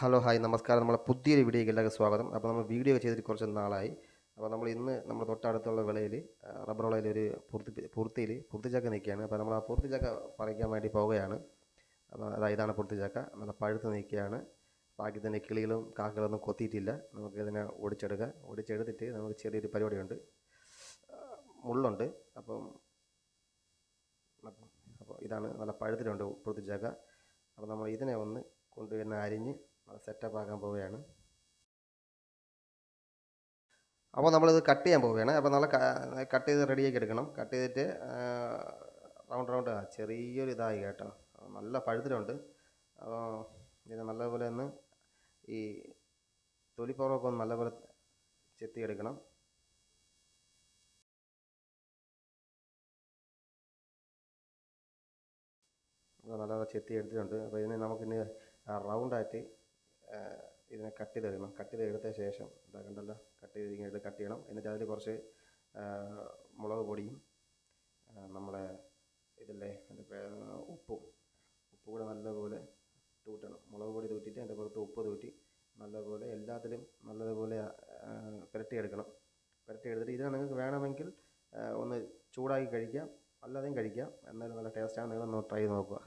Hello hi നമസ്കാരം. നമ്മളെ പുതിയൊരു വീഡിയോയ്ക്ക് എല്ലാവർക്കും സ്വാഗതം. അപ്പോൾ നമ്മൾ വീഡിയോ ചെയ്തിട്ട് കുറച്ച് നാളായി. അപ്പോൾ നമ്മൾ ഇന്ന് നമ്മുടെ തൊട്ടടുത്തുള്ള വിളയിൽ റബ്ബർ വിളയിൽ ഒരു പൂർത്തിച്ചക്ക നിൽക്കുകയാണ്. അപ്പോൾ നമ്മൾ ആ പൂർത്തിച്ചക്ക പറിക്കാൻ വേണ്ടി പോവുകയാണ്. അപ്പോൾ ഇതാണ് പൂർത്തിച്ചക്ക, നല്ല പഴുത്ത് നിൽക്കുകയാണ്. ബാക്കി തന്നെ കിളികളും കാക്കകളൊന്നും കൊത്തിയിട്ടില്ല. നമുക്ക് ഇതിനെ ഒടിച്ചെടുത്തിട്ട് നമുക്ക് ചെറിയൊരു പരിപാടിയുണ്ട്. മുള്ളുണ്ട്. അപ്പം അപ്പോൾ ഇതാണ് നല്ല പഴുത്തിലുണ്ട് പൂർത്തിച്ചക്ക. അപ്പോൾ നമ്മൾ ഇതിനെ ഒന്ന് കൊണ്ടുവന്ന് അരിഞ്ഞ് സെറ്റപ്പ് ആക്കാൻ പോവുകയാണ്. അപ്പോൾ നമ്മളിത് കട്ട് ചെയ്യാൻ പോവുകയാണ്. അപ്പോൾ നല്ല കട്ട് ചെയ്ത് റെഡിയാക്കി എടുക്കണം. കട്ട് ചെയ്തിട്ട് റൗണ്ട് ചെറിയൊരു ഇതായി കേട്ടോ, നല്ല പഴുത്തിലുണ്ട്. അപ്പോൾ ഇതിനെ നല്ലപോലെ ഒന്ന് ഈ തൊലിപ്പുറമൊക്കെ ഒന്ന് നല്ലപോലെ ചെത്തിയെടുക്കണം. അപ്പോൾ നല്ലപോലെ ചെത്തി എടുത്തിട്ടുണ്ട്. അപ്പോൾ ഇതിനെ നമുക്കിനി റൗണ്ടായിട്ട് ഇതിനെ കട്ട് ചെയ്തെടുക്കണം. കട്ട് ചെയ്തെടുത്ത ശേഷം ഇതാ കണ്ടല്ലോ, കട്ട് ചെയ്യണം. എന്നിട്ട് അതിൽ കുറച്ച് മുളക് പൊടിയും നമ്മുടെ ഇതില്ലേ ഉപ്പും കൂടെ നല്ലപോലെ തൂട്ടണം. മുളക് പൊടി തൂറ്റിയിട്ട് അതിൻ്റെ പുറത്ത് ഉപ്പ് തൂറ്റി നല്ലപോലെ എല്ലാത്തിലും നല്ലതുപോലെ പുരട്ടിയെടുക്കണം. പുരട്ടിയെടുത്തിട്ട് ഇതിനെ നിങ്ങൾക്ക് വേണമെങ്കിൽ ഒന്ന് ചൂടാക്കി കഴിക്കാം, അല്ലാതെയും കഴിക്കാം. എന്നാലും നല്ല ടേസ്റ്റാണ്. നിങ്ങളൊന്ന് ട്രൈ ചെയ്ത് നോക്കുക.